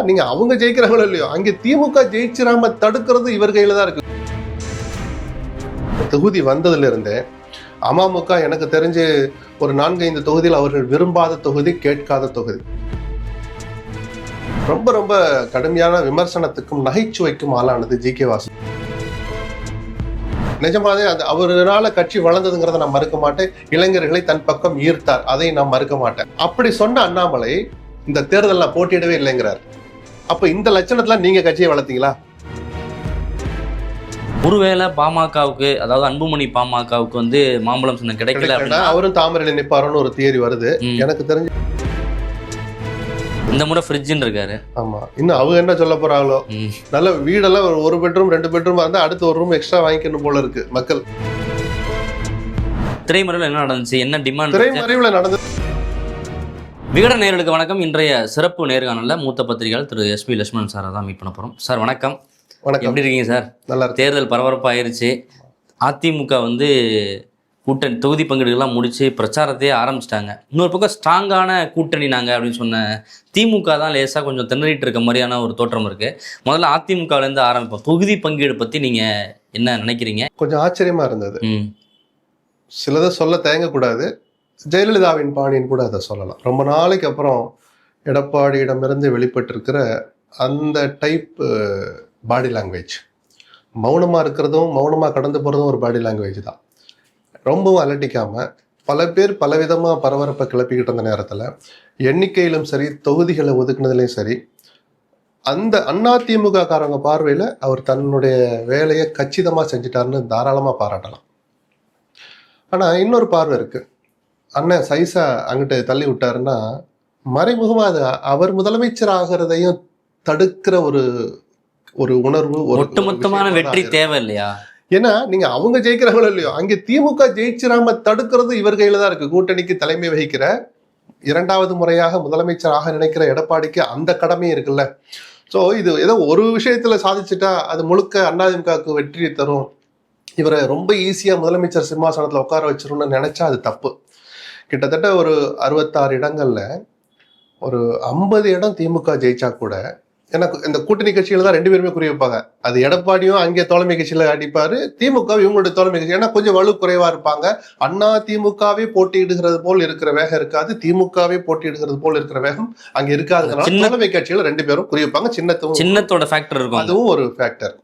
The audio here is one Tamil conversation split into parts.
நீங்க அவங்க ஜெயிக்கிறாங்களோ இல்லையோ, அங்கே திமுக ஜெயிச்சிராம தடுக்கிறது இவர் கையில தான் இருக்கு. தொகுதி வந்ததுல இருந்தே அமமுக எனக்கு தெரிஞ்சு ஒரு 4-5 தொகுதியில் அவர்கள் விரும்பாத தொகுதி, கேட்காத தொகுதி. ரொம்ப ரொம்ப கடுமையான விமர்சனத்துக்கும் நகைச்சுவைக்கும் ஆளானது ஜி.கே. வாசு. நிஜமாவே அது அவரால் கட்சி வளர்ந்ததுங்கிறத நான் மறுக்க மாட்டேன். இளைஞர்களை தன் பக்கம் ஈர்த்தார், அதை நான் மறுக்க மாட்டேன். அப்படி சொன்ன அண்ணாமலை இந்த தேர்தலில் போட்டியிடவே இல்லைங்கிறார். அப்ப இந்த லட்சணத்துல நீங்க கட்சியை வளர்த்தீங்களா? ஒருவேளை பாமகவுக்கு, அதாவது அன்புமணி பாமகவுக்கு வந்து மாம்பழம் சின்னம் கிடைக்கல அப்படின்னா அவரும் தாமரையில நிப்பாருன்னு ஒரு தியரி வருது. எனக்கு தெரிஞ்சு இந்த முறை ஃப்ரிட்ஜ்னு இருக்காரு. ஆமா, இன்னும் அவங்க என்ன சொல்ல போறாங்களோ. நல்ல வீடெல்லாம் ஒரு பெட்ரூம் 2 பெட்ரூம் இருந்தா அடுத்து ஒரு ரூம் எக்ஸ்ட்ரா வாங்கிக்கணும் போல இருக்கு மக்கள். திரைமறைவில் என்ன நடந்துச்சு, என்ன டிமாண்ட் திரைமறைவில் நடந்தது? விகடன் நேயர்களுக்கு வணக்கம். இன்றைய சிறப்பு நேர்காணலில் மூத்த பத்திரிகையாளர் திரு எஸ்.பி. லட்சுமணன் சாரை தான் மீட் பண்ண போகிறோம். சார் வணக்கம். வணக்கம். எப்படி இருக்கீங்க சார்? நல்லா. தேர்தல் பரபரப்பாயிருச்சு. அதிமுக வந்து கூட்டணி தொகுதி பங்கீடுகள்லாம் முடிச்சு பிரச்சாரத்தையே ஆரம்பிச்சிட்டாங்க. இன்னொரு பக்கம் ஸ்ட்ராங்கான கூட்டணி நாங்கள் அப்படின்னு சொன்ன திமுக தான் லேசாக கொஞ்சம் திணறிட்டு இருக்க மாதிரியான ஒரு தோற்றம் இருக்குது. முதல்ல அதிமுகவிலேருந்து ஆரம்பிப்போம். தொகுதி பங்கீடு பற்றி நீங்கள் என்ன நினைக்கிறீங்க? கொஞ்சம் ஆச்சரியமா இருந்தது. சிலதை சொல்ல தயங்கக்கூடாது. ஜெயலலிதாவின் பாணின்னு கூட அதை சொல்லலாம். ரொம்ப நாளைக்கு அப்புறம் எடப்பாடியிடமிருந்து வெளிப்பட்டிருக்கிற அந்த டைப் பாடி லாங்குவேஜ், மௌனமாக இருக்கிறதும் மௌனமாக கடந்து போகிறதும் ஒரு பாடி லாங்குவேஜ் தான். ரொம்பவும் அலட்டிக்காமல் பல பேர் பலவிதமாக பரபரப்பை கிளப்பிக்கிட்டு இருந்த நேரத்தில் எண்ணிக்கையிலும் சரி, தொகுதிகளை ஒதுக்குனதுலையும் சரி, அந்த அதிமுக காரங்க பார்வையில் அவர் தன்னுடைய வேலையை கச்சிதமாக செஞ்சிட்டாருன்னு தாராளமாக பாராட்டலாம். ஆனால் இன்னொரு பார்வை இருக்குது. அண்ணன் சைஸா அங்கிட்டு தள்ளி விட்டாருன்னா மறைமுகமாக அது அவர் முதலமைச்சர் ஆகிறதையும் தடுக்கிற ஒரு உணர்வு, ஒரு ஒட்டுமொத்தமான வெற்றி தேவை இல்லையா? ஏன்னா நீங்க அவங்க ஜெயிக்கிறாங்களோ இல்லையோ, அங்கே திமுக ஜெயிச்சிராம தடுக்கிறது இவர் கையில தான் இருக்கு. கூட்டணிக்கு தலைமை வகிக்கிற 2வது முறையாக முதலமைச்சராக நினைக்கிற எடப்பாடிக்கு அந்த கடமையும் இருக்குல்ல. ஸோ இது ஏதோ ஒரு விஷயத்துல சாதிச்சுட்டா அது முழுக்க அதிமுகவுக்கு வெற்றி தரும், இவரை ரொம்ப ஈஸியா முதலமைச்சர் சிம்மாசனத்துல உட்கார வச்சிரும்னு நினைச்சா அது தப்பு. கிட்டத்தட்ட ஒரு 66 இடங்கள்ல ஒரு 50 இடம் திமுக ஜெயிச்சா கூட, எனக்கு இந்த கூட்டணி கட்சியில தான் 2 பேருமே குறி வைப்பாங்க. அது எடப்பாடியும் அங்கே தோழமை கட்சியில அடிப்பாரு, திமுக இவங்களுடைய தோழமை கட்சி. ஏன்னா கொஞ்சம் வலு குறைவா இருப்பாங்க. அண்ணா திமுகவே போட்டியிடுகிறது போல் இருக்கிற வேகம் இருக்காது, திமுகவே போட்டியிடுகிறது போல் இருக்கிற வேகம் அங்க இருக்காதுனால தோழமை கட்சியில 2 பேரும் குறி வைப்பாங்க. சின்னத்தோட ஃபேக்டர் இருக்கும், அதுவும் ஒரு ஃபேக்டர்.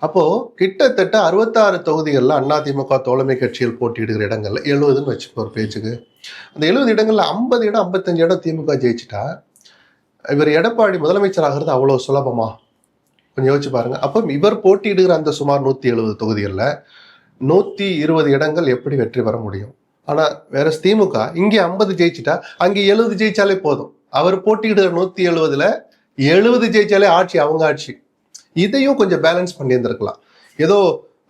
அப்போ கிட்டத்தட்ட 66 தொகுதிகளில் அதிமுக தோழமை கட்சியில் போட்டியிடுகிற இடங்கள்ல 70ன்னு வச்சுக்கோ ஒரு பேச்சுக்கு. அந்த 70 இடங்கள்ல 50 இடம் 55 இடம் திமுக ஜெயிச்சுட்டா இவர் எடப்பாடி முதலமைச்சர் ஆகிறது அவ்வளோ சுலபமா? கொஞ்சம் யோசிச்சு பாருங்க. அப்போ இவர் போட்டியிடுகிற அந்த சுமார் 170 தொகுதிகளில் 120 இடங்கள் எப்படி வெற்றி பெற முடியும்? ஆனா வேற திமுக இங்கே 50 ஜெயிச்சுட்டா அங்கே 70 ஜெயிச்சாலே போதும். அவர் போட்டியிடுகிற 170ல் 70 ஜெயிச்சாலே ஆட்சி அவங்க ஆட்சி. இதையும் கொஞ்சம் பேலன்ஸ் பண்ணி இருந்திருக்கலாம். ஏதோ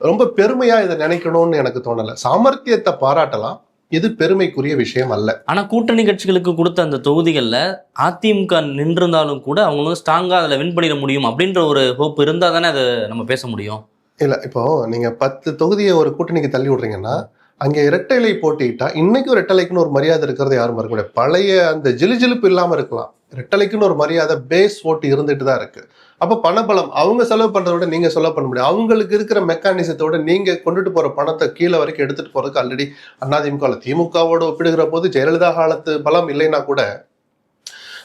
ரொம்ப பெருமையா இதை நினைக்கணும்னு எனக்கு தோணலை. சாமர்த்தியத்தை பாராட்டலாம், இது பெருமைக்குரிய விஷயம் அல்ல. ஆனா கூட்டணி கட்சிகளுக்கு கொடுத்த அந்த தொகுதிகளில் அதிமுக நின்றிருந்தாலும் கூட அவங்க வந்து ஸ்ட்ராங்கா அதில் வின் பண்ணிட முடியும் அப்படின்ற ஒரு ஹோப் இருந்தா தானே அதை நம்ம பேச முடியும். இல்ல, இப்போ நீங்க 10 தொகுதியை ஒரு கூட்டணிக்கு தள்ளி விடுறீங்கன்னா அங்கே இரட்டைலை போட்டிட்டா இன்னைக்கும் இரட்டலைக்குன்னு ஒரு மரியாதை இருக்கிறத யாரும் மறுக்க முடியாது. பழைய அந்த ஜிலுஜிலுப்பு இல்லாம இருக்கலாம், இரட்டலைக்குன்னு ஒரு மரியாதை, பேஸ் ஓட்டு இருந்துட்டு தான் இருக்கு. அப்போ பணபலம் அவங்க செலவு பண்றதை விட நீங்க செலவு பண்ண முடியும். அவங்களுக்கு இருக்கிற மெக்கானிசத்தோட நீங்க கொண்டுட்டு போற பணத்தை கீழே வரைக்கும் எடுத்துட்டு போறதுக்கு ஆல்ரெடி அதிமுக திமுகவோட ஒப்பிடுகிற போது ஜெயலலிதா காலத்து பலம் இல்லைன்னா கூட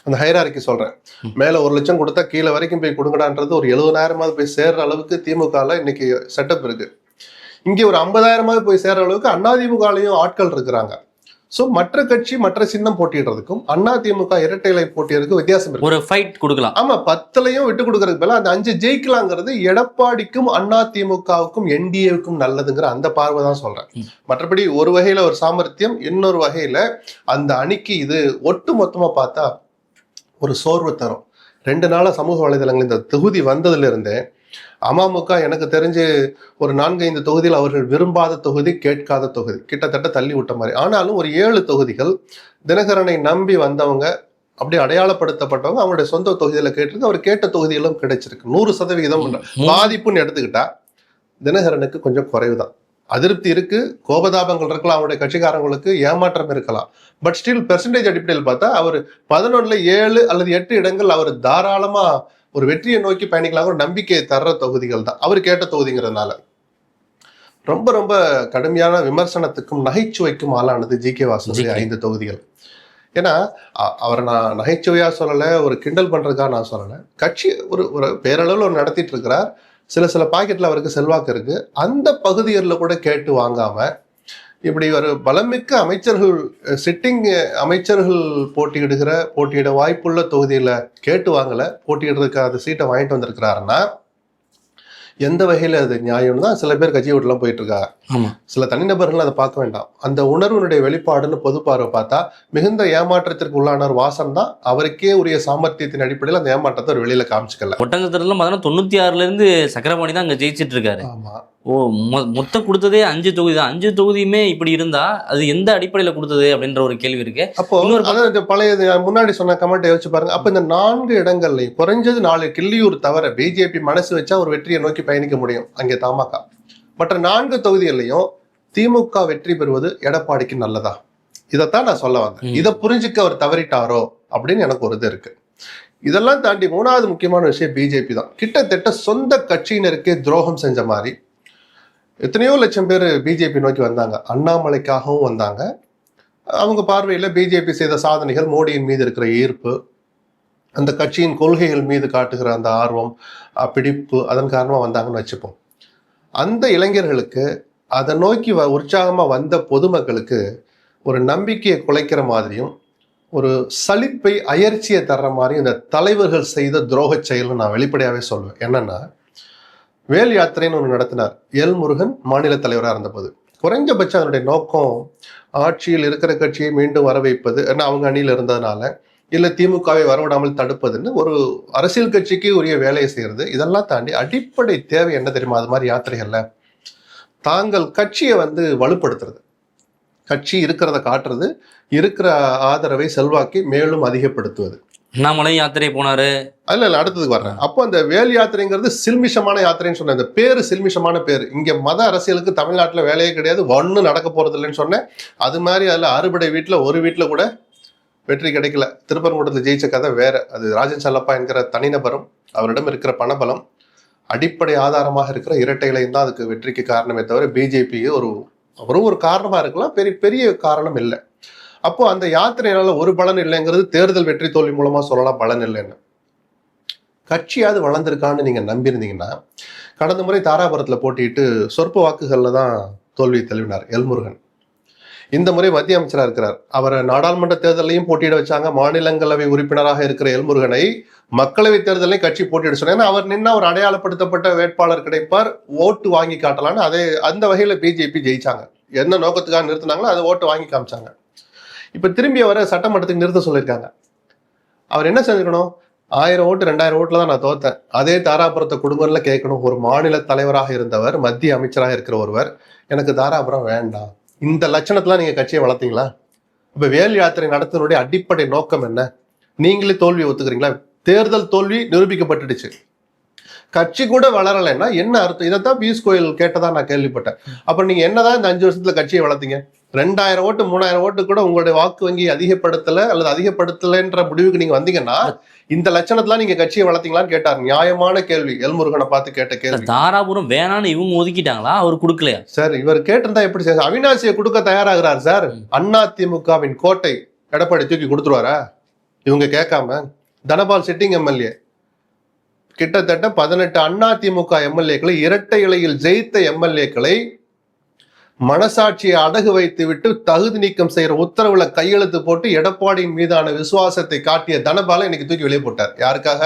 அந்த ஹைரார்கி சொல்றேன், மேல 1 லட்சம் கொடுத்தா கீழே வரைக்கும் போய் கொடுங்கடான்றது ஒரு 70,000 போய் சேர்ற அளவுக்கு திமுகல இன்னைக்கு செட்டப் இருக்கு. இங்கே ஒரு 50,000 போய் சேர்ற அளவுக்கு அதிமுகலையும் ஆட்கள் இருக்கிறாங்க. ஸோ மற்ற கட்சி மற்ற சின்னம் போட்டிடுறதுக்கும் அதிமுக இரட்டைலை போட்டியதுக்கும் வித்தியாசம் இருக்கு. ஒரு ஃபைட் கொடுக்கலாம். ஆமா, 10லையும் விட்டு கொடுக்கறதுக்கு பதிலா அந்த 5 ஜெயிக்கலாங்கிறது எடப்பாடிக்கும் அதிமுகவுக்கும் என்டிஏவுக்கும் நல்லதுங்கிற அந்த பார்வை தான் சொல்றேன். மற்றபடி ஒரு வகையில ஒரு சாமர்த்தியம், இன்னொரு வகையில அந்த அணிக்கு இது ஒட்டு மொத்தமா பார்த்தா ஒரு சோர்வு தரும். 2 நாளா சமூக வலைதளங்கள் இந்த தொகுதி வந்ததுல இருந்தே அமமுக எனக்கு தெரிஞ்சு ஒரு 4-5 தொகுதியில் அவர்கள் விரும்பாத தொகுதி, கேட்காத தொகுதி, கிட்டத்தட்ட தள்ளி விட்ட மாதிரி. ஆனாலும் ஒரு 7 தொகுதிகள் தினகரனை நம்பி வந்தவங்க, அப்படியே அடையாளப்படுத்தப்பட்டவங்க அவங்களுடைய சொந்த தொகுதியில கேட்டிருக்கு. அவர் கேட்ட தொகுதிகளும் கிடைச்சிருக்கு. 100% பாதிப்புன்னு எடுத்துக்கிட்டா தினகரனுக்கு கொஞ்சம் குறைவுதான். அதிருப்தி இருக்கு, கோபதாபங்கள் இருக்கலாம், அவருடைய கட்சிக்காரங்களுக்கு ஏமாற்றம் இருக்கலாம். பட் ஸ்டில் பெர்சன்டேஜ் அடிப்படையில் பார்த்தா அவர் 11ல் 7 அல்லது 8 இடங்கள் அவர் தாராளமா ஒரு வெற்றியை நோக்கி பயணிக்கலாம், ஒரு நம்பிக்கையை தர்ற தொகுதிகள் தான் அவர் கேட்ட தொகுதிங்கிறதுனால. ரொம்ப ரொம்ப கடுமையான விமர்சனத்துக்கும் நகைச்சுவைக்கும் ஆளானது ஜி.கே. வாசனுடைய 5 தொகுதிகள். ஏன்னா அவரை நான் நகைச்சுவையா சொல்லலை, ஒரு கிண்டல் பண்றதுக்காக நான் சொல்லலை. கட்சி ஒரு ஒரு பேரளவில் ஒரு நடத்திட்டு இருக்கிறார். சில பாக்கெட்ல அவருக்கு செல்வாக்கு இருக்கு. அந்த பகுதிகளில் கூட கேட்டு வாங்காம இப்படி ஒரு பலமிக்க அமைச்சர்கள், சிட்டிங் அமைச்சர்கள் போட்டியிட வாய்ப்புள்ள தொகுதியில கேட்டு வாங்கல, போட்டியிடுறதுக்கு அந்த சீட்டை வாங்கிட்டு வந்திருக்கிறாருன்னா எந்த வகையில அது நியாயம்னு தான் சில பேர் கட்சி விட்டுலாம் போயிட்டு இருக்காங்க. சில தனிநபர்கள் அதை பார்க்க வேண்டாம். அந்த உணர்வுனுடைய வெளிப்பாடுன்னு பொது பார்வை பார்த்தா மிகுந்த ஏமாற்றத்திற்கு உள்ளான வாசன் தான். அவருக்கே உரிய சாமர்த்தியத்தின் அடிப்படையில் அந்த ஏமாற்றத்தை ஒரு வெளியில காமிச்சுக்கல. ஒட்டஞ்சத்திரத்துல 96ல இருந்து சக்கரபாணி தான் அங்க ஜெயிச்சிட்டு இருக்காரு. ஆமா, மொத்தம் கொடுத்ததே 5 தொகுதி தான். 5 தொகுதியுமே இப்படி இருந்தா அது எந்த அடிப்படையில கொடுத்தது அப்படின்ற ஒரு கேள்வி இருக்கு. அப்போ இந்த பழைய முன்னாடி சொன்ன கமெண்ட் யோசிச்சு பாருங்க. அப்ப இந்த 4 இடங்கள்லையும் குறைஞ்சது 4 கிள்ளியூர் தவிர பிஜேபி மனசு வச்சா ஒரு வெற்றியை நோக்கி பயணிக்க முடியும் அங்கே தமாக. மற்ற 4 தொகுதிகளையும் திமுக வெற்றி பெறுவது எடப்பாடிக்கு நல்லதா? இதைத்தான் நான் சொல்ல வந்தேன். இதை புரிஞ்சுக்க அவர் தவறிட்டாரோ அப்படின்னு எனக்கு ஒரு இது இருக்கு. இதெல்லாம் தாண்டி 3வது முக்கியமான விஷயம் பிஜேபி தான். கிட்டத்தட்ட சொந்த கட்சியினருக்கே துரோகம் செஞ்ச மாதிரி எத்தனையோ லட்சம் பேர் பிஜேபி நோக்கி வந்தாங்க. அண்ணாமலைக்காகவும் வந்தாங்க. அவங்க பார்வையில் பிஜேபி செய்த சாதனைகள், மோடியின் மீது இருக்கிற ஈர்ப்பு, அந்த கட்சியின் கொள்கைகள் மீது காட்டுகிற அந்த ஆர்வம், பிடிப்பு, அதன் காரணமாக வந்தாங்கன்னு வச்சுப்போம். அந்த இளைஞர்களுக்கு அதை நோக்கி உற்சாகமாக வந்த பொதுமக்களுக்கு ஒரு நம்பிக்கையை குலைக்கிற மாதிரியும் ஒரு சலிப்பை, அயற்சியை தர்ற மாதிரியும் இந்த தலைவர்கள் செய்த துரோக செயல்னு நான் வெளிப்படையாகவே சொல்லுவேன். என்னன்னா, வேல் யாத்திரைன்னு ஒன்று நடத்தினார் எல் முருகன் மாநில தலைவராக இருந்தபோது. குறைஞ்சபட்சம் அதனுடைய நோக்கம் ஆட்சியில் இருக்கிற கட்சியை மீண்டும் வர வைப்பது, ஏன்னா அவங்க அணியில் இருந்ததுனால, இல்லை திமுகவை வரவிடாமல் தடுப்பதுன்னு ஒரு அரசியல் கட்சிக்கு உரிய வேலையை செய்யறது. இதெல்லாம் தாண்டி அடிப்படை தேவை என்ன தெரியுமா? அது மாதிரி யாத்திரைகள்ல தாங்கள் கட்சியை வலுப்படுத்துறது, கட்சி இருக்கிறத காட்டுறது, இருக்கிற ஆதரவை, செல்வாக்கை மேலும் அதிகப்படுத்துவது. அண்ணாமலை யாத்திரை போனாரு. இல்ல அடுத்ததுக்கு வர்றேன். அப்போ அந்த வேல் யாத்திரைங்கிறது சில்மிஷமான யாத்திரைன்னு சொன்னேன். அந்த பேரு சில்மிஷமான பேர். இங்க மத அரசியலுக்கு தமிழ்நாட்டுல வேலையே கிடையாது, ஒன்னும் நடக்க போறது இல்லைன்னு சொன்னேன். அது மாதிரி அதுல அறுபடை வீட்டுல ஒரு வீட்டுல கூட வெற்றி கிடைக்கல. திருப்பரங்குன்றத்தில் ஜெயிச்ச கதை வேற. அது ராஜன் செல்லப்பா என்கிற தனிநபரும் அவரிடம் இருக்கிற பணபலம், அடிப்படை ஆதாரமாக இருக்கிற இரட்டை இலையும் தான் அதுக்கு வெற்றிக்கு காரணமே தவிர பிஜேபி அவரும் ஒரு காரணமா இருக்கலாம், பெரிய காரணம் இல்லை. அப்போ அந்த யாத்திரையினால ஒரு பலன் இல்லைங்கிறது தேர்தல் வெற்றி தோல்வி மூலமா சொல்லலாம் பலன் இல்லைன்னு. கட்சியாவது வளர்ந்துருக்கான்னு நீங்க நம்பியிருந்தீங்கன்னா, கடந்த முறை தாராபுரத்துல போட்டிட்டு சொற்ப வாக்குகள்ல தான் தோல்வி தழுவினார் எல்முருகன். இந்த முறை மத்திய அமைச்சராக இருக்கிறார். அவரை நாடாளுமன்ற தேர்தலையும் போட்டியிட வச்சாங்க. மாநிலங்களவை உறுப்பினராக இருக்கிற எல்முருகனை மக்களவை தேர்தலையும் கட்சி போட்டியிட சொன்னாங்க. அவர் நின்னா ஒரு அடையாளப்படுத்தப்பட்ட வேட்பாளர் கிடைப்பார், ஓட்டு வாங்கி காட்டலான்னு அந்த வகையில பிஜேபி ஜெயிச்சாங்க. என்ன நோக்கத்துக்காக நிறுத்தினாங்களோ அதை ஓட்டு வாங்கி காமிச்சாங்க. இப்ப திரும்பி அவரை சட்டமன்றத்துக்கு நிறுத்த சொல்லியிருக்காங்க. அவர் என்ன செஞ்சுக்கணும்? 1000 ஓட்டு 2000 ஓட்டுல தான் நான் தோத்தேன், அதே தாராபுரத்தை குடும்பம்ல கேட்கணும். ஒரு மாநில தலைவராக இருந்தவர், மத்திய அமைச்சராக இருக்கிற ஒருவர், எனக்கு தாராபுரம் வேண்டாம். இந்த லட்சணத்துல நீங்க கட்சியை வளர்த்தீங்களா? இப்ப வேல் யாத்திரை நடத்தினுடைய அடிப்படை நோக்கம் என்ன? நீங்களே தோல்வி ஒத்துக்கிறீங்களா? தேர்தல் தோல்வி நிரூபிக்கப்பட்டுடுச்சு, கட்சி கூட வளரலைன்னா என்ன அர்த்தம்? இதைத்தான் பியூஷ் கோயல் கேட்டதா நான் கேள்விப்பட்டேன். அப்புறம் நீங்க என்னதான் இந்த 5 வருஷத்துல கட்சியை வளர்த்தீங்க? 2000 ஓட்டு 3000 ஓட்டு கூட உங்களுடைய வாக்கு வங்கி அதிகப்படுத்தல அல்லது அதிகப்படுத்தலைன்ற முடிவுக்கு நீங்க வந்தீங்கன்னா இந்த லட்சணத்துல நீங்க கட்சியை வளர்த்தீங்களான்னு கேட்டார். நியாயமான கேள்வி, எல்முருகனை பார்த்து கேட்ட கேள்வி. தாராபுரம் வேணான்னு இவங்க ஒதுக்கிட்டாங்களா? அவர் கொடுக்கலையா சார்? இவர் கேட்டிருந்தா எப்படி சார்? அவினாசியை கொடுக்க தயாராகிறார் சார். அதிமுகவின் கோட்டை எடப்பாடி தூக்கி கொடுத்துருவாரா இவங்க கேட்காம? தனபால் சிட்டிங் எம்எல்ஏ கிட்டத்தட்ட 18 அதிமுக எம்எல்ஏக்களை, இரட்டை இலையில் ஜெயித்த எம்எல்ஏக்களை மனசாட்சியை அடகு வைத்து விட்டு தகுதி நீக்கம் செய்யற உத்தரவுல கையெழுத்து போட்டு எடப்பாடியின் மீதான விசுவாசத்தை காட்டிய தனபாலை இன்னைக்கு தூக்கி வெளியே போட்டார். யாருக்காக?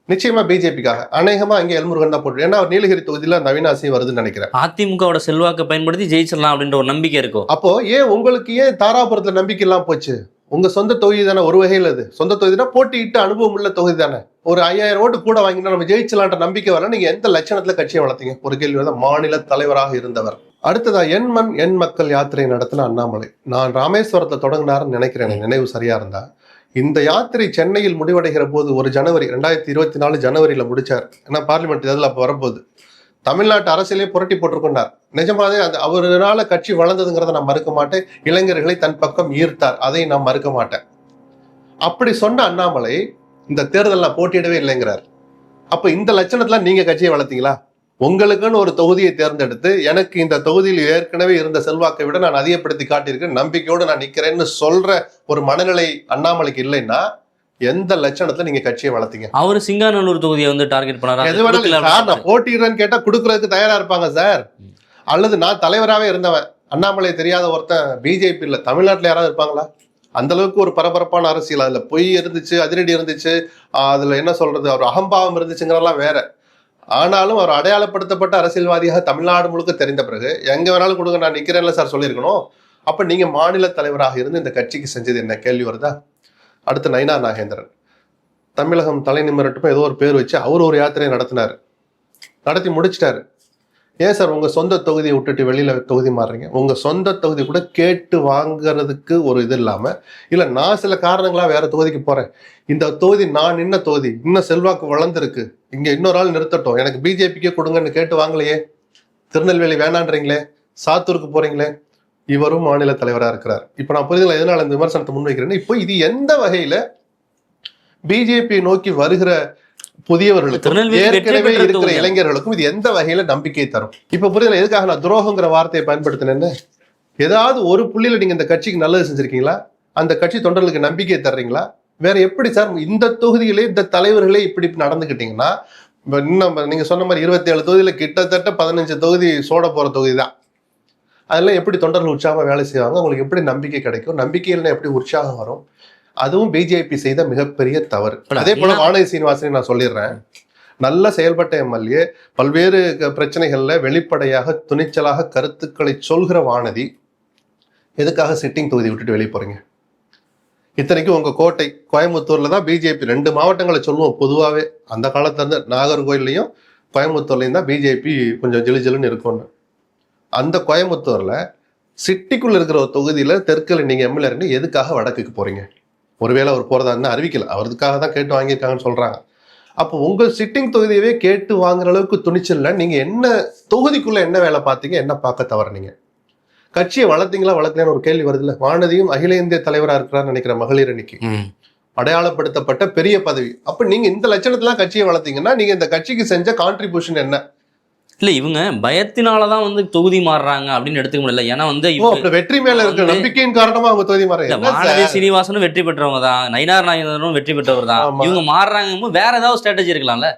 நிச்சயமா பிஜேபிக்காக. அநேகமா அங்கே எல்முருகன் தான் போட்டு, ஏன்னா அவர் நீலகிரி தொகுதியில நவீனாசி வருதுன்னு நினைக்கிறேன். அதிமுகவோட செல்வாக்கை பயன்படுத்தி ஜெயிச்சிடலாம் அப்படின்ற ஒரு நம்பிக்கை இருக்கும். அப்போ உங்களுக்கு ஏன் தாராபுரத்துல நம்பிக்கை எல்லாம் போச்சு? உங்க சொந்த தொகுதி தானே, ஒரு வகையில் அது சொந்த தொகுதினா போட்டியிட்டு அனுபவம் உள்ள தொகுதி தானே. ஒரு 5000 ஓட்டு கூட வாங்கினா நம்ம ஜெயிச்சலான்ற நம்பிக்கை வரல. நீங்க எந்த லட்சணத்துல கட்சியை வளர்த்தீங்க? ஒரு கேள்வி தான். மாநில தலைவராக இருந்தவர். அடுத்ததா எண் மக்கள் யாத்திரை நடத்தின அண்ணாமலை, நான் ராமேஸ்வரத்தை தொடங்கினாருன்னு நினைக்கிறேன், எனக்கு நினைவு சரியா இருந்தா. இந்த யாத்திரை சென்னையில் முடிவடைகிற போது ஒரு ஜனவரி 2024 ஜனவரியில முடிச்சார். ஏன்னா பார்லிமெண்ட் தேர்தல் அப்ப வரப்போகுது. தமிழ்நாட்டு அரசியலே புரட்டி போட்டிருக்கொண்டார். நிஜமாவே அவரால் கட்சி வளர்ந்ததுங்கிறத நான் மறுக்க மாட்டேன். இளைஞர்களை தன் பக்கம் ஈர்த்தார், அதை நான் மறுக்க மாட்டேன். அப்படி சொன்ன அண்ணாமலை இந்த தேர்தல் நான் போட்டியிடவே இல்லைங்கிறார். அப்ப இந்த லட்சணத்துல நீங்க கட்சியை வளர்த்தீங்களா? உங்களுக்குன்னு ஒரு தொகுதியை தேர்ந்தெடுத்து எனக்கு இந்த தொகுதியில் ஏற்கனவே இருந்த செல்வாக்கை விட நான் அதிகப்படுத்தி காட்டியிருக்கேன், நம்பிக்கையோடு நான் நிக்கிறேன்னு சொல்ற ஒரு மனநிலை அண்ணாமலைக்கு இல்லைன்னா எந்த லட்சணத்துல நீங்க கட்சியை வளர்த்தீங்க? அவரு சிங்காநல்லூர் தொகுதியை வந்து டார்கெட் பண்ணாரா? எது வேணாலும் சார், நான் போட்டிடுறேன்னு கேட்டா கொடுக்கறதுக்கு தயாரா இருப்பாங்க சார். அல்லது நான் தலைவராகவே இருந்தவன், அண்ணாமலை தெரியாத ஒருத்தன் பிஜேபி இல்ல தமிழ்நாட்டுல யாராவது இருப்பாங்களா? அந்த அளவுக்கு ஒரு பரபரப்பான அரசியல், அதுல பொய் இருந்துச்சு, அதிரடி இருந்துச்சு, அதுல என்ன சொல்றது, அவர் அகம்பாவம் இருந்துச்சுங்கிறதெல்லாம் வேற. ஆனாலும் அவர் அடையாளப்படுத்தப்பட்ட அரசியல்வாதியாக தமிழ்நாடு முழுக்க தெரிந்த பிறகு எங்க வேணாலும் கொடுங்க நான் நிக்கிறேன்ல சார் சொல்லியிருக்கணும். அப்ப நீங்க மாநில தலைவராக இருந்து இந்த கட்சிக்கு செஞ்சது என்ன? கேள்வி வருதா? அடுத்து நயினார் நாகேந்திரன் தமிழகம் தலை நிமிரட்டும் ஏதோ ஒரு பேர் வச்சு அவர் ஒரு யாத்திரையை நடத்தி முடிச்சிட்டாரு. ஏன் சார் உங்க சொந்த தொகுதியை விட்டுட்டு வெளியில தொகுதி மாறுறீங்க? உங்க சொந்த தொகுதி கூட கேட்டு வாங்குறதுக்கு ஒரு இது இல்லாம, இல்ல நான் சில காரணங்களா வேற தொகுதிக்கு போறேன், இந்த தொகுதி நான் நின்ன தொகுதி, இன்னும் செல்வாக்கு வளர்ந்துருக்கு, இங்க இன்னொரு ஆள் நிறுத்தட்டும், எனக்கு பிஜேபிக்கே கொடுங்கன்னு கேட்டு வாங்கலையே. திருநெல்வேலி வேணான்றீங்களே, சாத்தூருக்கு போறீங்களே. இவரும் மாநில தலைவரா இருக்கிறார். இப்ப நான் புரிதல எதனால இந்த விமர்சனத்தை முன்வைக்கிறேன்னு, இப்போ இது எந்த வகையில பிஜேபி நோக்கி வருகிற புதியவர்களுக்கும் ஏற்கனவே இருக்கிற இளைஞர்களுக்கும் இது எந்த வகையில நம்பிக்கை தரும்? இப்ப புரிதல எதுக்காக நான் துரோகங்கிற வார்த்தையை பயன்படுத்தினேன்னு, ஏதாவது ஒரு புள்ளியில நீங்க இந்த கட்சிக்கு நல்லது செஞ்சிருக்கீங்களா? அந்த கட்சி தொண்டர்களுக்கு நம்பிக்கை தர்றீங்களா? வேற எப்படி சார் இந்த தொகுதியிலே இந்த தலைவர்களே இப்படி நடந்துக்கிட்டீங்கன்னா, இன்னும் நீங்க சொன்ன மாதிரி 27 தொகுதியில கிட்டத்தட்ட 15 தொகுதி சோட போற தொகுதி தான். அதெல்லாம் எப்படி தொண்டர்கள் உற்சாகமா வேலை செய்வாங்க? உங்களுக்கு எப்படி நம்பிக்கை கிடைக்கும்? நம்பிக்கையில எப்படி உற்சாகம் வரும்? அதுவும் பிஜேபி செய்த மிகப்பெரிய தவறு. அதே போல வானதி சீனிவாசனை நான் சொல்லிடுறேன். நல்ல செயல்பட்ட எம்எல்ஏ, பல்வேறு பிரச்சனைகள்ல வெளிப்படையாக துணிச்சலாக கருத்துக்களை சொல்கிற வானதி எதுக்காக சிட்டிங் தொகுதி விட்டுட்டு வெளியே போறீங்க? இத்தனைக்கும் உங்க கோட்டை கோயம்புத்தூர்ல தான் பிஜேபி 2 மாவட்டங்களை சொல்லுவோம் பொதுவாகவே. அந்த காலத்துல இருந்து நாகர்கோயிலையும் கோயம்புத்தூர்லையும் தான் பிஜேபி கொஞ்சம் ஜிலுஜிலுன்னு இருக்கும்னு. அந்த கோயம்புத்தூர்ல சிட்டிக்குள்ள இருக்கிற ஒரு தொகுதியில தெற்குல நீங்க எம்எல்ஏ எதுக்காக வடக்குக்கு போறீங்க? ஒருவேளை அவர் போறதா இருந்தா அறிவிக்கல, அவருக்காக தான் கேட்டு வாங்கியிருக்காங்கன்னு சொல்றாங்க. அப்போ உங்க சிட்டிங் தொகுதியவே கேட்டு வாங்குற அளவுக்கு துணிச்சல்ல நீங்க என்ன தொகுதிக்குள்ள என்ன வேலை பார்த்தீங்க, என்ன பார்க்க தவறுனீங்க? கட்சியை வளர்த்தீங்களா வளர்க்கலன்னு ஒரு கேள்வி வருதுல்ல. வானதியும் அகில இந்திய தலைவரா இருக்கிறான்னு நினைக்கிற மகளிர் அணிக்கு அடையாளப்படுத்தப்பட்ட பெரிய பதவி. அப்ப நீங்க இந்த லட்சணத்துல கட்சியை வளர்த்தீங்கன்னா நீங்க இந்த கட்சிக்கு செஞ்ச கான்ட்ரிபியூஷன் என்ன? இல்ல இவங்க பயத்தினாலதான் வந்து தொகுதி மாறுறாங்க அப்படின்னு எடுத்துக்க முடியல. ஏன்னா வந்து வெற்றி மேல இருக்கிற நம்பிக்கையின் காரணமா அவங்க தொகுதி மாறாங்க. வானதி சீனிவாசனும் வெற்றி பெற்றவங்க தான், நயினார் நாகேந்திரனும் வெற்றி பெற்றவர் தான். இவங்க மாறுறாங்க, வேற ஏதாவது ஸ்ட்ராட்டஜி இருக்கலாம்ல?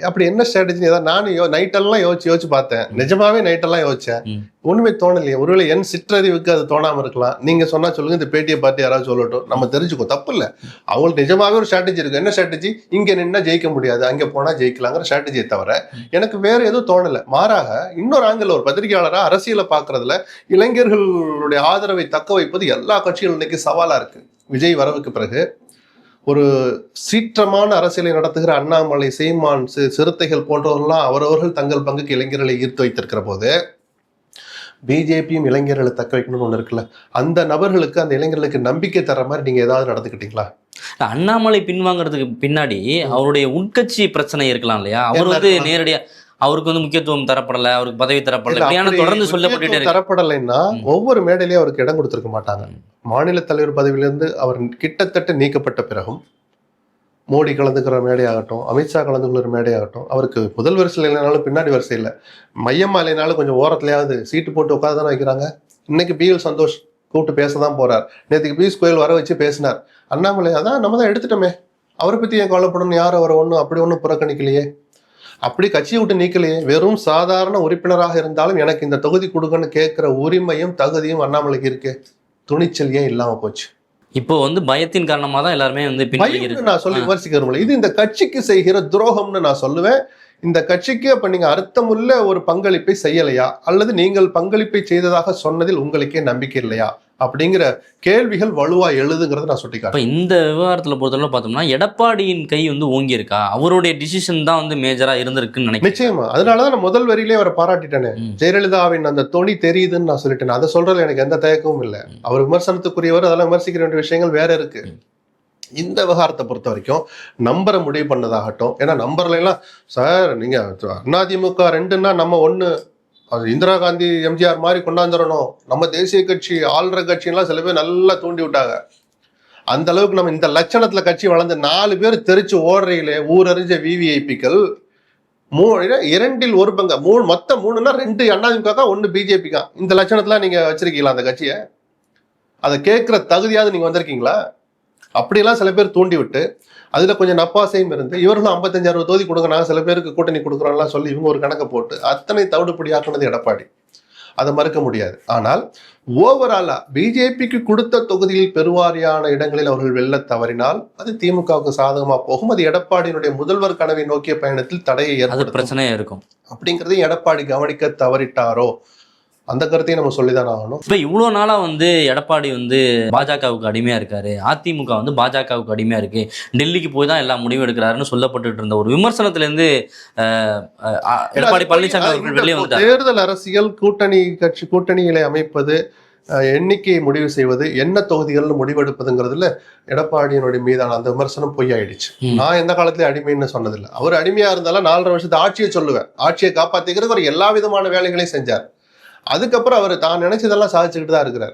அப்படி என்ன ஸ்ட்ராட்டஜி? ஏதாவது நானும் நைட்டெல்லாம் யோசிச்சு பார்த்தேன். நிஜமாவே நைட்டெல்லாம் யோசிச்சேன், ஒண்ணுமே தோணலையே. ஒருவேளை என் சிற்றறிவுக்கு அது தோணாம இருக்கலாம். நீங்க சொன்னா சொல்லுங்க, இந்த பேட்டியை பார்த்து யாராவது சொல்லட்டும், நம்ம தெரிஞ்சுக்கோ, தப்பு இல்லை. அவங்களுக்கு நிஜமாவே ஒரு ஸ்ட்ராட்டஜி இருக்கு. என்ன ஸ்ட்ராட்டஜி? இங்க நின்னா ஜெயிக்க முடியாது, அங்க போனா ஜெயிக்கலாங்கிற ஸ்ட்ராட்டஜியை தவிர எனக்கு வேற எதுவும் தோணலை. மாறாக இன்னொரு ஆங்கிள், ஒரு பத்திரிகையாளரா அரசியலை பாக்குறதுல இளைஞர்களுடைய ஆதரவை தக்க வைப்பது எல்லா கட்சிகளும் இன்னைக்கு சவாலா இருக்கு. விஜய் வரவுக்கு பிறகு ஒரு சீற்றமான அரசியலை நடத்துகிற அண்ணாமலை, சீமான், சிறுத்தைகள் போன்றவர்கள்லாம் அவரவர்கள் தங்கள் பங்குக்கு இளைஞர்களை ஈர்த்து வைத்திருக்கிற போது பிஜேபியும் இளைஞர்களை தக்க வைக்கணும்னு ஒண்ணு இருக்குல்ல, அந்த நபர்களுக்கு அந்த இளைஞர்களுக்கு நம்பிக்கை தர்ற மாதிரி நீங்க ஏதாவது நடந்துக்கிட்டீங்களா? அண்ணாமலை பின்வாங்கிறதுக்கு பின்னாடி அவருடைய உட்கட்சி பிரச்சனை இருக்கலாம் இல்லையா? அவர் வந்து நேரடியா அவருக்கு வந்து முக்கியத்துவம் தரப்படல, அவருக்கு பதவி தரப்படல, தொடர்ந்து சொல்லப்பட்டு தரப்படலைன்னா ஒவ்வொரு மேடையிலேயே அவருக்கு இடம் கொடுத்திருக்க மாட்டாங்க. மாநில தலைவர் பதவியிலிருந்து அவர் கிட்டத்தட்ட நீக்கப்பட்ட பிறகும் மோடி கலந்துக்கிற மேடையாகட்டும், அமித்ஷா கலந்துக்கிற மேடையாகட்டும், அவருக்கு முதல் வரிசையில் இல்லைனாலும் பின்னாடி வரிசை இல்லை, மையமா இல்லைனாலும் கொஞ்சம் ஓரத்துலயாவது சீட்டு போட்டு உட்காந்து தானே வைக்கிறாங்க. இன்னைக்கு பிஎல் சந்தோஷ் கூப்பிட்டு பேசதான் போறார். நேற்றுக்கு பியூஷ் கோயல் வர வச்சு பேசினார். அண்ணாமலை அதான் நம்ம தான் எடுத்துட்டோமே, அவரை பத்தி ஏன் கவலைப்படணும், யாரும் அவரை ஒன்றும் அப்படி ஒன்றும் புறக்கணிக்கலையே, அப்படி கட்சியை விட்டு நீக்கலையே. வெறும் சாதாரண உறுப்பினராக இருந்தாலும் எனக்கு இந்த தொகுதி கொடுங்கன்னு கேட்கிற உரிமையும் தகுதியும் அண்ணாமலைக்கு இருக்கு. துணிச்சல் ஏன் இல்லாம போச்சு? இப்போ வந்து பயத்தின் காரணமா தான் எல்லாருமே வந்து நான் சொல்லி விமர்சிக்கிறோம். இது இந்த கட்சிக்கு செய்கிற துரோகம்னு நான் சொல்லுவேன். இந்த கட்சிக்கு அப்ப நீங்க அர்த்தமுள்ள ஒரு பங்களிப்பை செய்யலையா, அல்லது நீங்கள் பங்களிப்பை செய்ததாக சொன்னதில் உங்களுக்கே நம்பிக்கை இல்லையா அப்படிங்கிற கேள்விகள் வலுவா எழுதுங்கிறத நான் சுட்டிக்காட்டேன். இந்த விவகாரத்துல பொறுத்தவரை பார்த்தோம்னா எடப்பாடியின் கை வந்து ஓங்கி இருக்கா, அவருடைய டிசிஷன் தான் வந்து மேஜரா இருந்திருக்குன்னு நினைக்கிறேன். நிச்சயமா. அதனாலதான் நான் முதல் வரியிலே அவரை பாராட்டிட்டேனே. ஜெயலலிதாவின் அந்த தொனி தெரியுதுன்னு நான் சொல்லிட்டேன். அதை சொல்றதுல எனக்கு எந்த தயக்கமும் இல்லை. அவர் விமர்சனத்துக்குரியவர், அதெல்லாம் விமர்சிக்க வேண்டிய விஷயங்கள் வேற இருக்கு. இந்த விவகாரத்தை பொறுத்த வரைக்கும் நம்பரை முடிவு பண்ணதாகட்டும். ஏன்னா நம்பர்ல எல்லாம் சார் நீங்க அதிமுக 2ன்னா நம்ம 1, அது இந்திரா காந்தி எம்ஜிஆர் மாதிரி கொண்டாந்துடணும், நம்ம தேசிய கட்சி ஆள்ற கட்சிலாம் சில பேர் நல்லா தூண்டி விட்டாங்க. அந்த அளவுக்கு நம்ம இந்த லட்சணத்துல கட்சி வளர்ந்து 4 பேர் தெரிச்சு ஓடுறையிலே ஊரறிஞ்ச விவிஐபிக்கள் 2ல் 1 பங்கு மொத்தம் 3ன்னா 2 அதிமுக 1 பிஜேபிக்கா. இந்த லட்சணத்துல நீங்க வச்சிருக்கீங்களா அந்த கட்சியை? அதை கேட்கிற தகுதியாவது நீங்க வந்திருக்கீங்களா? அப்படியெல்லாம் சில பேர் தூண்டி விட்டு அதுல கொஞ்சம் நப்பாசையும் இருந்து இவர்களும் 55-60 தொகுதி கொடுங்க, நாங்கள் சில பேருக்கு கூட்டணி கொடுக்குறோம்லாம் சொல்லி இவங்க ஒரு கணக்கை போட்டு அத்தனை தவிடுபடியாக்குனது எடப்பாடி. அதை மறுக்க முடியாது. ஆனால் ஓவராலா பிஜேபிக்கு கொடுத்த தொகுதியில் பெருவாரியான இடங்களில் அவர்கள் வெல்ல தவறினால் அது திமுகவுக்கு சாதகமா போகும். அது எடப்பாடியினுடைய முதல்வர் கனவை நோக்கிய பயணத்தில் தடையை ஏற்படுத்தும், பிரச்சனையா இருக்கும் அப்படிங்கிறதையும் எடப்பாடி கவனிக்க தவறிட்டாரோ அந்த கருத்தையும் நம்ம சொல்லிதான் ஆகணும். இப்ப இவ்வளவு நாளா எடப்பாடி பாஜகவுக்கு அடிமையா இருக்காரு, அதிமுக பாஜகவுக்கு அடிமையா இருக்கு, டெல்லிக்கு போய் தான் எல்லா முடிவும் எடுக்கிறாருன்னு சொல்லப்பட்டு இருந்த ஒரு விமர்சனத்துல இருந்து எடப்பாடி பழனிசாமி அவர்கள் வெளியே வந்தார். தேர்தல் அரசியல் கூட்டணிகளை அமைப்பது, எண்ணிக்கையை முடிவு செய்வது, என்ன தொகுதிகள்னு முடிவெடுப்பதுங்கிறதுல எடப்பாடியினுடைய மீதான அந்த விமர்சனம் பொய்யாயிடுச்சு. நான் எந்த காலத்திலயும் அடிமைன்னு சொன்னதில்லை. அவர் அடிமையா இருந்தாலும் 4.5 வருஷத்து ஆட்சியை சொல்லுவேன். ஆட்சியை காப்பாத்திக்கிறது அவர் எல்லா விதமான வேலைகளையும் செஞ்சார். அதுக்கப்புறம் அவர் தான் நினைச்சதெல்லாம் சாதிச்சுக்கிட்டு தான் இருக்கிறார்.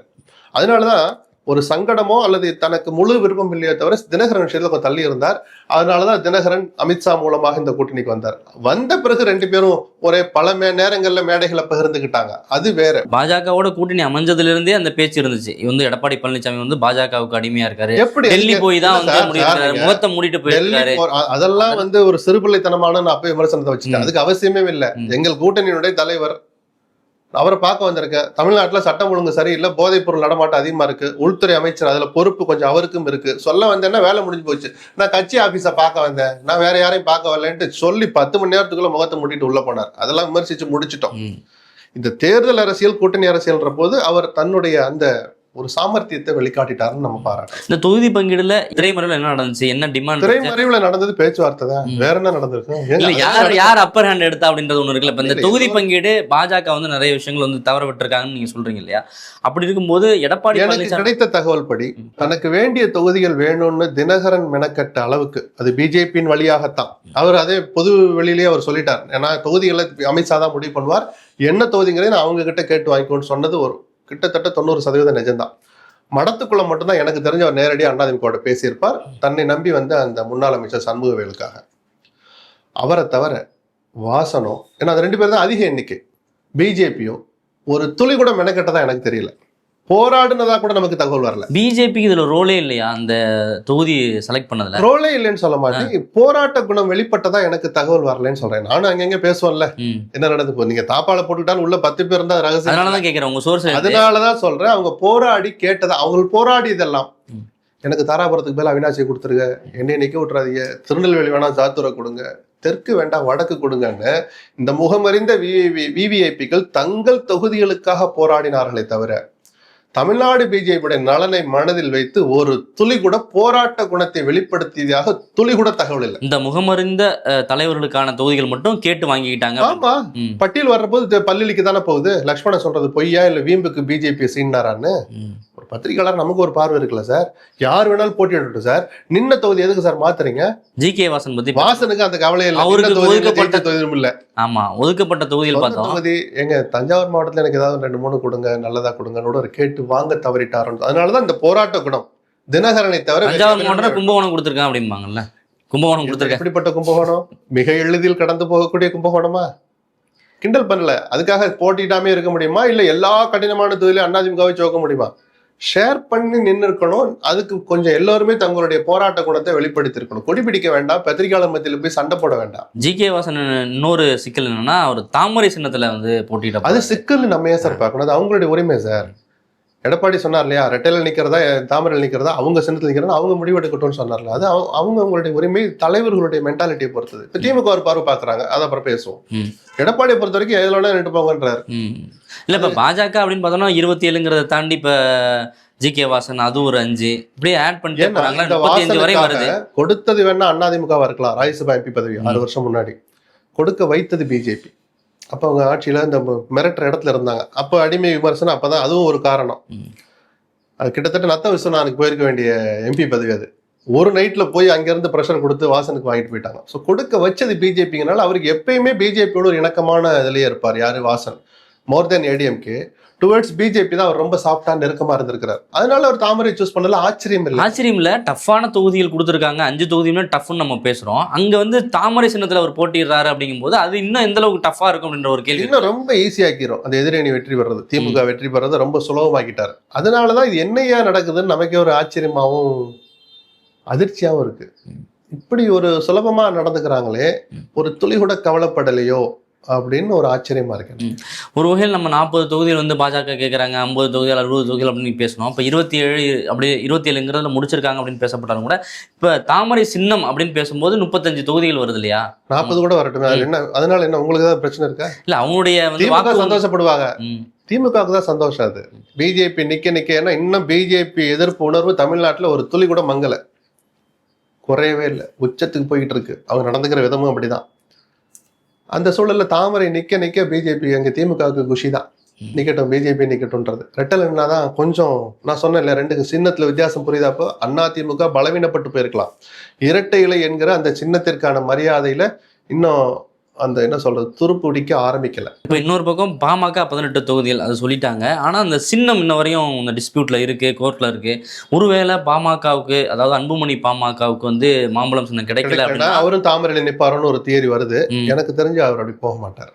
அதனாலதான் ஒரு சங்கடமோ அல்லது தனக்கு முழு விருப்பம் இல்லையோ தவிர தினகரன் விஷயத்துல கொஞ்சம் தள்ளி இருந்தார். அதனாலதான் தினகரன் அமித்ஷா மூலமாக இந்த கூட்டணிக்கு வந்தார். வந்த பிறகு 2 பேரும் ஒரே பல நேரங்கள்ல மேடைகளை பகிர்ந்துக்கிட்டாங்க. அது வேற. பாஜகவோட கூட்டணி அமைஞ்சதுல இருந்தே அந்த பேச்சு இருந்துச்சு, எடப்பாடி பழனிசாமி பாஜகவுக்கு அடிமையா இருக்காரு, எப்படி டெல்லி போய் தான் முகத்தை மூடிட்டு போயிருக்காரு. அதெல்லாம் ஒரு சிறுபிள்ளைத்தனமான அப்ப விமர்சனத்தை வச்சுட்டேன். அதுக்கு அவசியமே இல்லை. எங்கள் கூட்டணியினுடைய தலைவர் அவரை பார்க்க வந்திருக்க, தமிழ்நாட்டில் சட்டம் ஒழுங்கு சரியில்லை, போதைப் பொருள் நடமாட்டம் அதிகமா இருக்கு, உள்துறை அமைச்சர் அதுல பொறுப்பு கொஞ்சம் அவருக்கும் இருக்கு, சொல்ல வந்தேன்னா வேலை முடிஞ்சு போச்சு, நான் கட்சி ஆபீஸை பார்க்க வந்தேன், நான் வேற யாரையும் பார்க்க வரலன்ட்டு சொல்லி 10 மணி நேரத்துக்குள்ள முகத்தை மூடிட்டு உள்ள போனார். அதெல்லாம் விமர்சிச்சு முடிச்சிட்டோம். இந்த தேர்தல் அரசியல் கூட்டணி அரசியல்ன்ற போது அவர் தன்னுடைய அந்த ஒரு சாமர்த்தியத்தை வெளிக்காட்டிட்டாருன்னு நம்ம பாராட்டோம். இந்த தொகுதி பங்கீடுல திரைமறைவுல என்ன நடந்துச்சு, என்ன டிமாண்ட்? திரைமறைவுல நடந்தது பேச்சுவார்த்தை தான், வேற என்ன நடந்திருக்கு? யார் அப்பர் ஹேண்ட் எடுத்தா அப்படின்றது ஒண்ணு இருக்குல்ல. இப்ப இந்த தொகுதி பங்கீடு பாஜக நிறைய விஷயங்கள் தவற விட்டுருக்காங்கன்னு நீங்க சொல்றீங்க இல்லையா? அப்படி இருக்கும்போது எடப்பாடி எனக்கு கிடைத்த தகவல் படி தனக்கு வேண்டிய தொகுதிகள் வேணும்னு தினகரன் மெனக்கட்ட அளவுக்கு அது பிஜேபியின் வழியாகத்தான். அவர் அதே பொது வெளியிலேயே அவர் சொல்லிட்டார், ஏன்னா தொகுதிகளை அமித்ஷா தான் முடிவு பண்ணுவார், என்ன தொகுதிங்கிறத நான் அவங்க கிட்ட கேட்டு வாங்கிக்கோன்னு சொன்னது ஒரு கிட்டத்தட்ட 90% நிஜம்தான். மடத்துக்குள்ள மட்டும்தான் எனக்கு தெரிஞ்ச அவர் நேரடியாக அதிமுக பேசியிருப்பார், தன்னை நம்பி வந்த அந்த முன்னாள் அமைச்சர் சண்முகவேலுக்காக. அவரை தவிர வாசனோ, ஏன்னா அது 2 பேர் தான் அதிக எண்ணிக்கை. பிஜேபியோ ஒரு துளி கூட மெனக்கெட்டதான் எனக்கு தெரியல. போராடுனதா கூட நமக்கு தகவல் வரல. பிஜேபிக்கு இதுல ரோலே இல்லையா அந்த தொகுதி செலக்ட் பண்ணதுல? ரோலே இல்லைன்னு சொல்ல மாட்டேன், போராட்ட குணம் வெளிப்பட்டதா எனக்கு தகவல் வரலன்னு சொல்றேன். நானும் அங்கங்க பேசுவோம்ல, என்ன நடந்து போ, நீங்க தாப்பால போட்டுக்கிட்டாலும் உள்ள 10 பேர் இருந்தா ரகசியம். அதனாலதான் கேட்கிறேன் உங்க சோர்ஸ். அதனாலதான் சொல்றேன், அவங்க போராடி கேட்டதா, அவங்க போராடி இதெல்லாம் எனக்கு தாராபுரத்துக்கு மேல அவினாசியை கொடுத்துருங்க, என்னை நிக்க விட்டுறாதீங்க, திருநெல்வேலி வேணா சாத்துரை கொடுங்க, தெற்கு வேண்டாம் வடக்கு கொடுங்கன்னு இந்த முகமறிந்த விவிஐபிக்கள் தங்கள் தொகுதிகளுக்காக போராடினார்களே தவிர தமிழ்நாடு பிஜேபியுடைய நலனை மனதில் வைத்து ஒரு துளி கூட போராட்ட குணத்தை வெளிப்படுத்தியதாக துளி கூட தகவல் இல்லை. இந்த முகமறிந்த தலைவர்களுக்கான தொகுதிகள் மட்டும் கேட்டு வாங்கிக்கிட்டாங்க. ஆமா, பட்டியல் வர்றபோது பள்ளிக்கு தானே போகுது. லக்ஷ்மணன் சொல்றது பொய்யா இல்ல வீம்புக்கு பிஜேபி சீனாரான்னு ஒரு பத்திரிகையாளர் நமக்கு ஒரு பார்வை இருக்குல்ல சார். யார் வேணாலும் போட்டியிடட்டும் சார், நின்ன தொகுதி எதுக்கு சார் மாத்துறீங்க? ஜி.கே. வாசன் பத்தி வாசனுக்கு அந்த கவலை இல்லை, ஒதுக்கப்பட்ட தொகுதியும் இல்ல. ஆமா, ஒதுக்கப்பட்ட தொகுதியில் பார்த்தோம். தொகுதி எங்க தஞ்சாவூர் மாவட்டத்துல எனக்கு ஏதாவது 2-3 கொடுங்க, நல்லதா கொடுங்கன்னு கேட்டு வாங்க தவறிட்டாரு. அதனாலதான் இந்த போராட்ட குணம் தினகரனை தவிர. தஞ்சாவூர் மாவட்டம் கும்பகோணம் கொடுத்துருக்கான் அப்படிம்பாங்கல்ல. கும்பகோணம் கொடுத்துருக்கேன். எப்படிப்பட்ட கும்பகோணம்? மிக எளிதில் கடந்து போகக்கூடிய கும்பகோணமா? கிண்டல் பண்ணல. அதுக்காக போட்டிட்டாமே இருக்க முடியுமா? இல்ல எல்லா கடினமான தொகுதியிலும் அதிமுகவை சோக்க முடியுமா? ஷேர் பண்ணி நின்று இருக்கணும். அதுக்கு கொஞ்சம் எல்லாருமே தங்களுடைய போராட்ட குணத்தை வெளிப்படுத்திருக்கணும். கொடி பிடிக்க வேண்டாம், பத்திரிகையாளர் மத்தியில போய் சண்டை போட வேண்டாம். ஜி.கே. வாசன் இன்னொரு சிக்கல் என்னன்னா, அவர் தாமரை சின்னத்துல போட்டியிட. அது சிக்கல் நம்ம ஏன் சார் பார்க்கணும்? அது அவங்களுடைய உரிமை சார். எடப்பாடி சொன்னார் இல்லையா, ரெட்டையில நிக்கிறதா தாமரையில் நிக்கிறதா, அவங்க சின்னத்தில் நிக்கிறதா அவங்க முடிவெடுக்கட்டும்னு சொன்னார்ல. அது அவங்களுடைய உரிமை, தலைவர்களுடைய மென்டாலிட்டியை பொறுத்தது. இப்ப திமுக ஒரு பார்வை பாக்குறாங்க, அதை அப்புறம் பேசுவோம். எடப்பாடியை பொறுத்த வரைக்கும் எதுல நின்று போங்கன்றாரு. இல்ல இப்ப பாஜக அப்படின்னு பார்த்தோம்னா 27ங்கிறத தாண்டி இப்ப ஜி.கே. வாசன் அது ஒரு 5 இப்படியே ஆட் பண்ணிட்டே போறாங்க. 35 வரை வருது. கொடுத்தது வேணா அதிமுகவா இருக்கலாம், ராஜ்யசபா எம்பி பதவி 6 வருஷம் முன்னாடி. கொடுக்க வைத்தது பிஜேபி. அப்போ அவங்க ஆட்சியில இந்த மிரட்டுற இடத்துல இருந்தாங்க. அப்போ அடிமை விமர்சனம் அப்பதான் அதுவும் ஒரு காரணம். அது கிட்டத்தட்ட நத்த விஸ்வநாதனுக்கு போயிருக்க வேண்டிய எம்பி பதவி அது. ஒரு நைட்ல போய் அங்கிருந்து பிரஷர் கொடுத்து வாசனுக்கு வாங்கிட்டு போயிட்டாங்க. ஸோ கொடுக்க வச்சது பிஜேபிங்கனால அவருக்கு எப்பயுமே பிஜேபியோட ஒரு இணக்கமான இதுலயே இருப்பார். யாரு? வாசன். மோர் தென் ஏடிஎம்கே டுவர்ட்ஸ் பிஜேபி தான் அவர் ரொம்ப சாஃப்டா நெருக்கமா இருந்திருக்கிறார். அதனால அவர் தாமரை சூஸ் பண்ணல ஆச்சரியம் இல்லை. ஆச்சரியம் இல்ல, டஃப்பான தொகுதிகள் கொடுத்துருக்காங்க. 5 தொகுதியுமே டஃப்னு நம்ம பேசுறோம். அங்க வந்து தாமரை சின்னத்துல அவர் போட்டிடுறாரு அப்படிங்கும்போது அது இன்னும் எந்த அளவுக்கு டஃபா இருக்கும் அப்படின்ற ஒரு கேள்வி. இன்னும் ரொம்ப ஈஸியாக்கிறோம் அந்த எதிரணி வெற்றி பெறது. திமுக வெற்றி பெறது ரொம்ப சுலபமாக்கிட்டாரு. அதனாலதான் இது என்னையா நடக்குதுன்னு நமக்கே ஒரு ஆச்சரியமாவும் அதிர்ச்சியாவும் இருக்கு. இப்படி ஒரு சுலபமா நடந்துக்கிறாங்களே, ஒரு துளி கூட கவலைப்படலையோ அப்படின்னு ஒரு ஆச்சரியமா இருக்கு. ஒரு வகையில் நம்ம 40 தொகுதிகள் வந்து பாஜக கேட்குறாங்க, 50 தொகுதிகள் 60 தொகுதிகள் அப்படின்னு பேசணும். இப்போ 27 அப்படியே 27ங்கிறதுல முடிச்சிருக்காங்க அப்படின்னு பேசப்பட்டாலும் கூட இப்போ தாமரை சின்னம் அப்படின்னு பேசும்போது 35 தொகுதிகள் வருது இல்லையா? 40 கூட வரட்டும். என்ன அதனால என்ன உங்களுக்கு ஏதாவது பிரச்சனை இருக்கா? இல்ல அவங்களுடைய வந்து திமுக சந்தோஷப்படுவாங்க. திமுகவுக்கு தான் சந்தோஷம். அது பிஜேபி நிக்க ஏன்னா இன்னும் பிஜேபி எதிர்ப்பு உணர்வு தமிழ்நாட்டுல ஒரு துளி கூட மங்கல, குறையவே இல்லை, உச்சத்துக்கு போயிட்டு இருக்கு. அவங்க நடந்துக்கிற விதமும் அப்படிதான். அந்த சூழல்ல தாமரை நிக்க பிஜேபி அங்க திமுகவுக்கு குஷி தான். நிக்கட்டும், பிஜேபி நிக்கட்டும்ன்றது. ரெட்டல் என்னதான் கொஞ்சம் நான் சொன்னேன்ல, 2 சின்னத்துல வித்தியாசம் புரியுதாப்போ அண்ணா திமுக பலவீனப்பட்டு போயிருக்கலாம். இரட்டை இலை என்கிற அந்த சின்னத்திற்கான மரியாதையில இன்னும் அந்த என்ன சொல்றது துருப்பு பிடிக்க ஆரம்பிக்கல. இப்போ இன்னொரு பக்கம் பாமக 18 தொகுதிகள் அது சொல்லிட்டாங்க. ஆனா அந்த சின்னம் இன்ன வரையும் இந்த டிஸ்பியூட்ல இருக்கு, கோர்ட்ல இருக்கு. ஒருவேளை பாமகவுக்கு, அதாவது அன்புமணி பாமகவுக்கு வந்து மாம்பழம் சின்னம் கிடைக்கல அப்படின்னா அவரும் தாமரையில நிப்பாருன்னு ஒரு தியரி வருது. எனக்கு தெரிஞ்சு அவர் அப்படி போக மாட்டார்.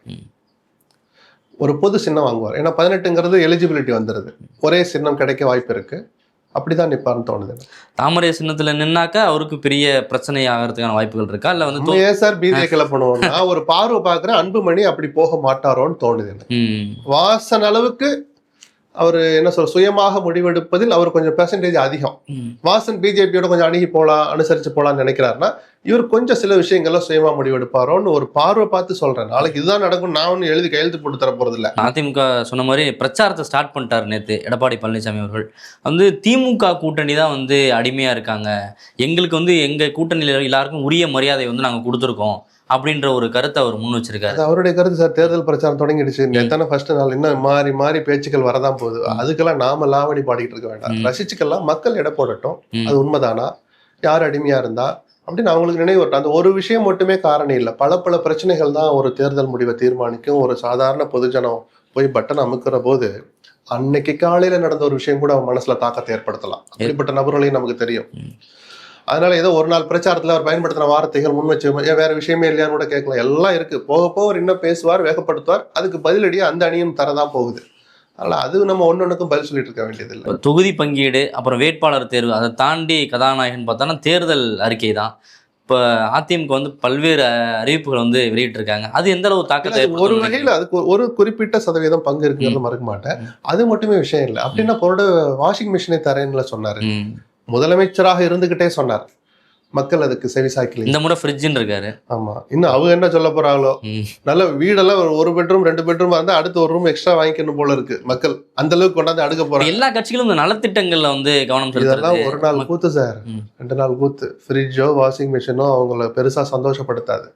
ஒரு பொது சின்னம் வாங்குவார். ஏன்னா 18ங்கிறது எலிஜிபிலிட்டி வந்துருது. ஒரே சின்னம் கிடைக்க வாய்ப்பு இருக்கு. அப்படிதான் நிப்பாருன்னு தோணுது. தாமரை சின்னத்துல நின்னாக்கா அவருக்கு பெரிய பிரச்சனை ஆகிறதுக்கான வாய்ப்புகள் இருக்கா? இல்ல வந்து ஏன் சார் பிஜேபியில பண்ணுவோம்னா ஒரு பார்வை பாக்குற அன்புமணி அப்படி போக மாட்டாரோன்னு தோணுது. வாசன் அளவுக்கு அவர் என்ன சொல்ற சுயமாக முடிவெடுப்பதில் அவர் கொஞ்சம் பெர்சன்டேஜ் அதிகம். வாசன் பிஜேபியோட கொஞ்சம் அணுகி போலாம், அனுசரிச்சு போலாம்னு நினைக்கிறாருன்னா இவர் கொஞ்சம் சில விஷயங்கள்லாம் சுயமா முடிவெடுப்பாரோன்னு ஒரு பார்வை பார்த்து சொல்றேன். நாளைக்கு இதுதான் நடக்கும், நான் ஒன்னும் எழுதி கையெழுத்து போட்டு தர போறது இல்லை. அதிமுக சொன்ன மாதிரி பிரச்சாரத்தை ஸ்டார்ட் பண்ணிட்டாரு நேற்று எடப்பாடி பழனிசாமி அவர்கள். வந்து திமுக கூட்டணி தான் வந்து அடிமையா இருக்காங்க, எங்களுக்கு வந்து எங்க கூட்டணியில எல்லாருக்கும் உரிய மரியாதை வந்து நாங்க கொடுத்துருக்கோம் அப்படின்ற ஒரு கருத்தை அவர் முன் வச்சிருக்காரு. அவருடைய கருத்து சார். தேர்தல் பிரச்சாரம் தொடங்கிடுச்சு. எத்தனை ஃபர்ஸ்ட் நாள் இன்னும் மாறி மாறி பேச்சுக்கள் வரதான் போகுது. அதுக்கெல்லாம் நாம லாவணி பாடிக்கிட்டு இருக்க வேண்டாம். ரசிச்சுக்கெல்லாம், மக்கள் எடை போடட்டும். அது உண்மைதானா, யார் அடிமையா இருந்தா அப்படின்னு அவங்களுக்கு நினைவு வரட்டும். அந்த ஒரு விஷயம் மட்டுமே காரணம் இல்லை. பல பிரச்சனைகள் தான் ஒரு தேர்தல் முடிவை தீர்மானிக்கும். ஒரு சாதாரண பொதுஜனம் போய் பட்டன் அமுக்கிற போது அன்னைக்கு காலையில நடந்த ஒரு விஷயம் கூட அவன் மனசுல தாக்கத்தை ஏற்படுத்தலாம். அப்படிப்பட்ட நபர்களையும் நமக்கு தெரியும். அதனால ஏதோ ஒரு நாள் பிரச்சாரத்துல அவர் பயன்படுத்தின வார்த்தைகள் முன் வச்சு வேற விஷயமே இல்லையான்னு கூட கேட்கலாம். எல்லாம் இருக்கு. போக அவர் இன்னும் பேசுவார், வேகப்படுத்துவார். அதுக்கு பதிலடியா அந்த அணியும் தரதான் போகுது. அதனால அது நம்ம ஒன்னொன்னுக்கும் பதில் சொல்லிட்டு இருக்க வேண்டியது இல்லை. தொகுதி பங்கீடு, அப்புறம் வேட்பாளர் தேர்வு, அதை தாண்டி கதாநாயகன் பார்த்தோன்னா தேர்தல் அறிக்கை தான். இப்போ அதிமுக வந்து பல்வேறு அறிவிப்புகள் வந்து வெளியிட்டிருக்காங்க. அது எந்த அளவு தாக்கத்தை ஒரு வகையில் அதுக்கு ஒரு குறிப்பிட்ட சதவீதம் பங்கு இருக்குங்கிறது மறக்க மாட்டேன். அது மட்டுமே விஷயம் இல்லை. அப்படின்னா பொருட வாஷிங் மிஷினை தரேன்ல சொன்னாரு. முதலமைச்சராக இருந்துகிட்டே சொன்னார். மக்கள் அதுக்கு செவிசாய்க்கல. இந்த முறை ஃப்ரிட்ஜ்னு இருக்காரு. ஆமா, இன்னும் அவங்க என்ன சொல்ல போறாங்களோ. நல்ல வீடெல்லாம் ஒரு பெட்ரூம் 2 பெட்ரூம் இருந்தா அடுத்து ஒரு ரூம் எக்ஸ்ட்ரா வாங்கிக்கணும் போல இருக்கு. மக்கள் அந்த அளவுக்கு கொண்டாந்து அடுக்க போறாங்க. எல்லா கட்சிகளும் இந்த நலத்திட்டங்கள்ல வந்து கவனம் செலுத்துறது ஒரு நாள் கூத்து சார், 2 நாள் கூத்து. ஃப்ரிட்ஜோ வாஷிங் மிஷினோ அவங்கள பெருசா சந்தோஷப்படுத்தாது.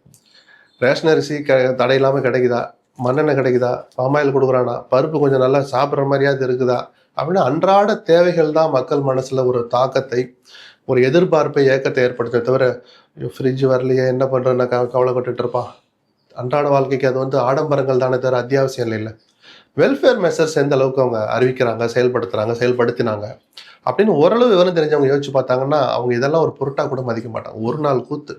ரேஷன் அரிசி தடையில்லாம கிடைக்குதா, மண்ணெண்ணெய் கிடைக்குதா, பாமாயில் கொடுக்குறானா, பருப்பு கொஞ்சம் நல்லா சாப்பிட்ற மாதிரியாவது இருக்குதா அப்படின்னு அன்றாட தேவைகள் தான் மக்கள் மனசுல ஒரு தாக்கத்தை, ஒரு எதிர்பார்ப்பை, ஏக்கத்தை ஏற்படுத்த தவிர ஃப்ரிட்ஜ் வரலையே என்ன பண்றேன்னு கவலைப்பட்டுட்டு இருப்பான். அன்றாட வாழ்க்கைக்கு அது வந்து ஆடம்பரங்கள் தானே தவிர அத்தியாவசியம் இல்லை. வெல்ஃபேர் மெஷர்ஸ் எந்த அளவுக்கு அவங்க அறிவிக்கிறாங்க, செயல்படுத்துறாங்க, செயல்படுத்தினாங்க அப்படின்னு ஓரளவு விவரம் தெரிஞ்சவங்க யோசிச்சு பார்த்தாங்கன்னா அவங்க இதெல்லாம் ஒரு பொருட்டா கூட மதிக்க மாட்டாங்க. ஒரு நாள் கூத்து.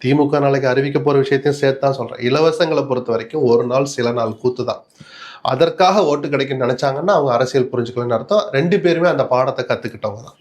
திமுக நாளைக்கு அறிவிக்க போற விஷயத்தையும் சேர்த்தான் சொல்றேன். இலவசங்களை பொறுத்த வரைக்கும் ஒரு நாள் சில நாள் கூத்து தான். அதற்காக ஓட்டு கிடைக்குன்னு நினைச்சாங்கன்னா அவங்க அரசியல் புரிஞ்சுக்கலன்னு அர்த்தம். 2 பேருமே அந்த பாடத்தை கத்துக்கிட்டவங்க தான்.